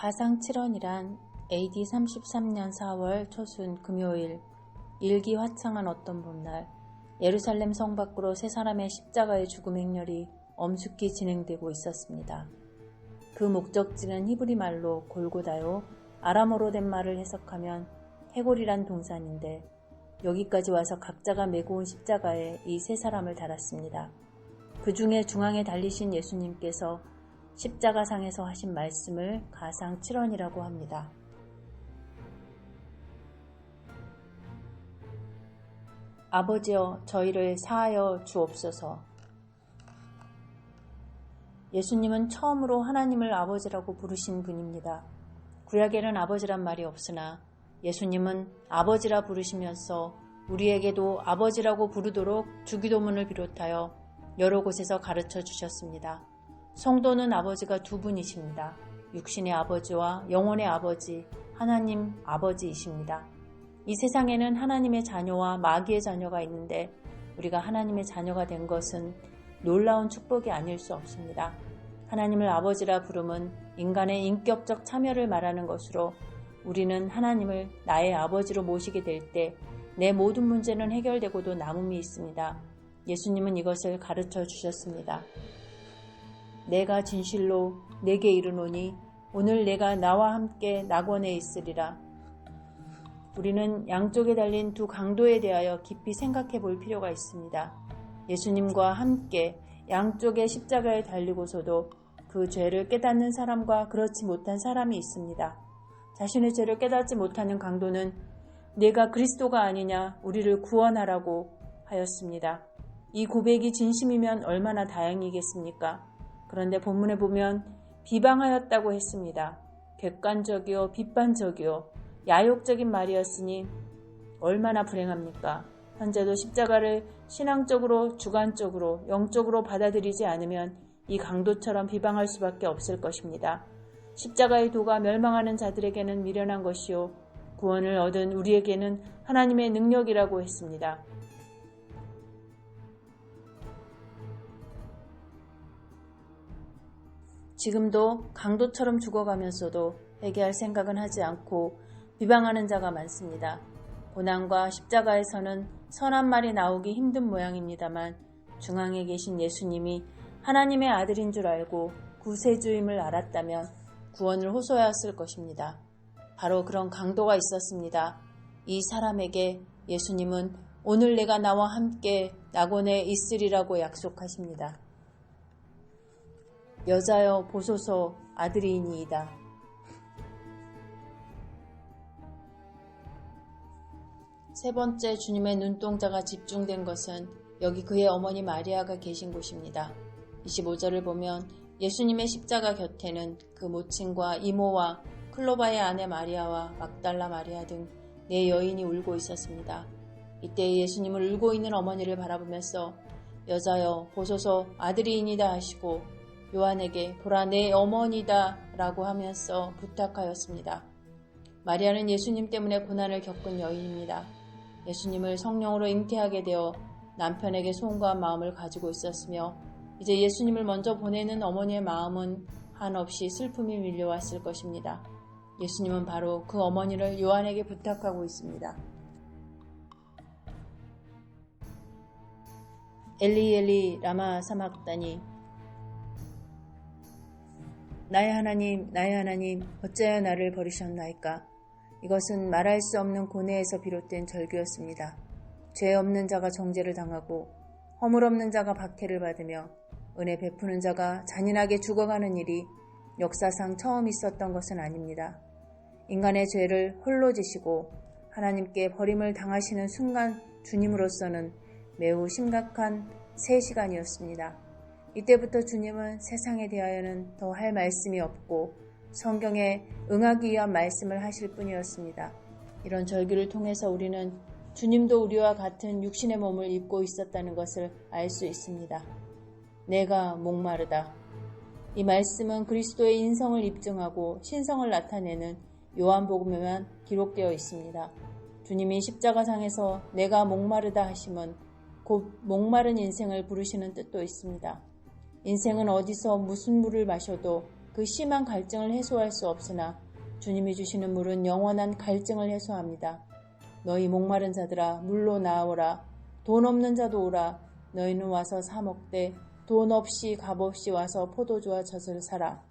가상 7원이란 AD 33년 4월 초순 금요일 일기 화창한 어떤 봄날 예루살렘 성 밖으로 세 사람의 십자가의 죽음 행렬이 엄숙히 진행되고 있었습니다. 그 목적지는 히브리 말로 골고다요, 아람어로 된 말을 해석하면 해골이란 동산인데 여기까지 와서 각자가 메고 온 십자가에 이 세 사람을 달았습니다. 그 중에 중앙에 달리신 예수님께서 십자가상에서 하신 말씀을 가상 7원이라고 합니다. 아버지여 저희를 사하여 주옵소서. 예수님은 처음으로 하나님을 아버지라고 부르신 분입니다. 구약에는 아버지란 말이 없으나 예수님은 아버지라 부르시면서 우리에게도 아버지라고 부르도록 주기도문을 비롯하여 여러 곳에서 가르쳐 주셨습니다. 성도는 아버지가 두 분이십니다. 육신의 아버지와 영혼의 아버지, 하나님 아버지이십니다. 이 세상에는 하나님의 자녀와 마귀의 자녀가 있는데 우리가 하나님의 자녀가 된 것은 놀라운 축복이 아닐 수 없습니다. 하나님을 아버지라 부름은 인간의 인격적 참여를 말하는 것으로 우리는 하나님을 나의 아버지로 모시게 될 때 내 모든 문제는 해결되고도 남음이 있습니다. 예수님은 이것을 가르쳐 주셨습니다. 내가 진실로 내게 이르노니 오늘 내가 나와 함께 낙원에 있으리라. 우리는 양쪽에 달린 두 강도에 대하여 깊이 생각해 볼 필요가 있습니다. 예수님과 함께 양쪽의 십자가에 달리고서도 그 죄를 깨닫는 사람과 그렇지 못한 사람이 있습니다. 자신의 죄를 깨닫지 못하는 강도는 내가 그리스도가 아니냐 우리를 구원하라고 하였습니다. 이 고백이 진심이면 얼마나 다행이겠습니까? 그런데 본문에 보면 비방하였다고 했습니다. 객관적이요 비판적이요 야욕적인 말이었으니 얼마나 불행합니까? 현재도 십자가를 신앙적으로 주관적으로 영적으로 받아들이지 않으면 이 강도처럼 비방할 수밖에 없을 것입니다. 십자가의 도가 멸망하는 자들에게는 미련한 것이요 구원을 얻은 우리에게는 하나님의 능력이라고 했습니다. 지금도 강도처럼 죽어가면서도 회개할 생각은 하지 않고 비방하는 자가 많습니다. 고난과 십자가에서는 선한 말이 나오기 힘든 모양입니다만 중앙에 계신 예수님이 하나님의 아들인 줄 알고 구세주임을 알았다면 구원을 호소하였을 것입니다. 바로 그런 강도가 있었습니다. 이 사람에게 예수님은 오늘 내가 나와 함께 낙원에 있으리라고 약속하십니다. 여자여 보소서 아들이니이다. 세 번째 주님의 눈동자가 집중된 것은 여기 그의 어머니 마리아가 계신 곳입니다. 25절을 보면 예수님의 십자가 곁에는 그 모친과 이모와 클로바의 아내 마리아와 막달라 마리아 등 네 여인이 울고 있었습니다. 이때 예수님을 울고 있는 어머니를 바라보면서 여자여 보소서 아들이니이다 하시고 요한에게 보라 내 어머니다 라고 하면서 부탁하였습니다. 마리아는 예수님 때문에 고난을 겪은 여인입니다. 예수님을 성령으로 잉태하게 되어 남편에게 소원과 마음을 가지고 있었으며 이제 예수님을 먼저 보내는 어머니의 마음은 한없이 슬픔이 밀려왔을 것입니다. 예수님은 바로 그 어머니를 요한에게 부탁하고 있습니다. 엘리 엘리 라마 사막다니 나의 하나님 어찌하여 나를 버리셨나이까. 이것은 말할 수 없는 고뇌에서 비롯된 절규였습니다. 죄 없는 자가 정죄를 당하고 허물 없는 자가 박해를 받으며 은혜 베푸는 자가 잔인하게 죽어가는 일이 역사상 처음 있었던 것은 아닙니다. 인간의 죄를 홀로 지시고 하나님께 버림을 당하시는 순간 주님으로서는 매우 심각한 새 시간이었습니다. 이때부터 주님은 세상에 대하여는 더 할 말씀이 없고 성경에 응하기 위한 말씀을 하실 뿐이었습니다. 이런 절규를 통해서 우리는 주님도 우리와 같은 육신의 몸을 입고 있었다는 것을 알 수 있습니다. 내가 목마르다. 이 말씀은 그리스도의 인성을 입증하고 신성을 나타내는 요한복음에만 기록되어 있습니다. 주님이 십자가상에서 내가 목마르다 하심은 곧 목마른 인생을 부르시는 뜻도 있습니다. 인생은 어디서 무슨 물을 마셔도 그 심한 갈증을 해소할 수 없으나 주님이 주시는 물은 영원한 갈증을 해소합니다. 너희 목마른 자들아 물로 나오라. 돈 없는 자도 오라. 너희는 와서 사 먹되 돈 없이 값 없이 와서 포도주와 젖을 사라.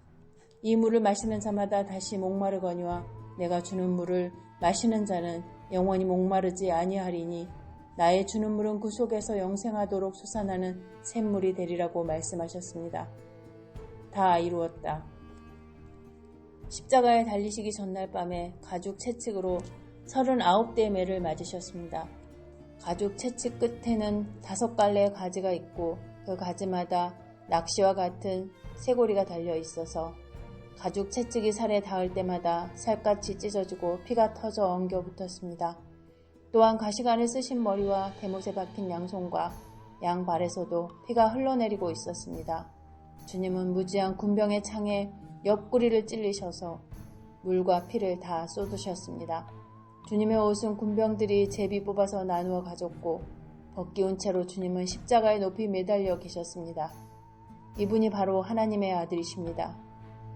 이 물을 마시는 자마다 다시 목마르거니와 내가 주는 물을 마시는 자는 영원히 목마르지 아니하리니 나의 주는 물은 그 속에서 영생하도록 솟아나는 샘물이 되리라고 말씀하셨습니다. 다 이루었다. 십자가에 달리시기 전날 밤에 가죽 채찍으로 39대의 매를 맞으셨습니다. 가죽 채찍 끝에는 5갈래의 가지가 있고 그 가지마다 낚시와 같은 쇠고리가 달려 있어서 가죽 채찍이 살에 닿을 때마다 살갗이 찢어지고 피가 터져 엉겨 붙었습니다. 또한 가시관을 쓰신 머리와 대못에 박힌 양손과 양발에서도 피가 흘러내리고 있었습니다. 주님은 무지한 군병의 창에 옆구리를 찔리셔서 물과 피를 다 쏟으셨습니다. 주님의 옷은 군병들이 제비 뽑아서 나누어 가졌고 벗기운 채로 주님은 십자가에 높이 매달려 계셨습니다. 이분이 바로 하나님의 아들이십니다.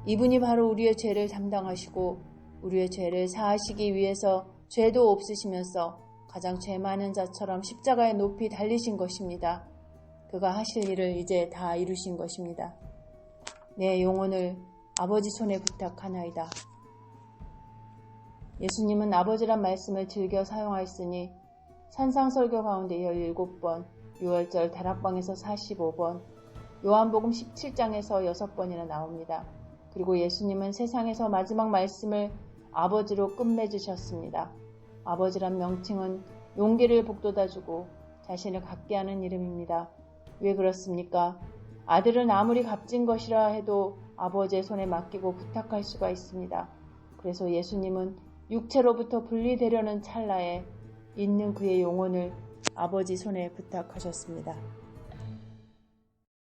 이분이 바로 우리의 죄를 담당하시고 우리의 죄를 사하시기 위해서 죄도 없으시면서 가장 죄 많은 자처럼 십자가에 높이 달리신 것입니다. 그가 하실 일을 이제 다 이루신 것입니다. 내 영혼을 아버지 손에 부탁하나이다. 예수님은 아버지란 말씀을 즐겨 사용하였으니 산상설교 가운데 17번, 6월절 다락방에서 45번, 요한복음 17장에서 6번이나 나옵니다. 그리고 예수님은 세상에서 마지막 말씀을 아버지로 끝맺으셨습니다. 아버지란 명칭은 용기를 북돋아주고 자신을 갖게 하는 이름입니다. 왜 그렇습니까? 아들은 아무리 값진 것이라 해도 아버지의 손에 맡기고 부탁할 수가 있습니다. 그래서 예수님은 육체로부터 분리되려는 찰나에 있는 그의 영혼을 아버지 손에 부탁하셨습니다.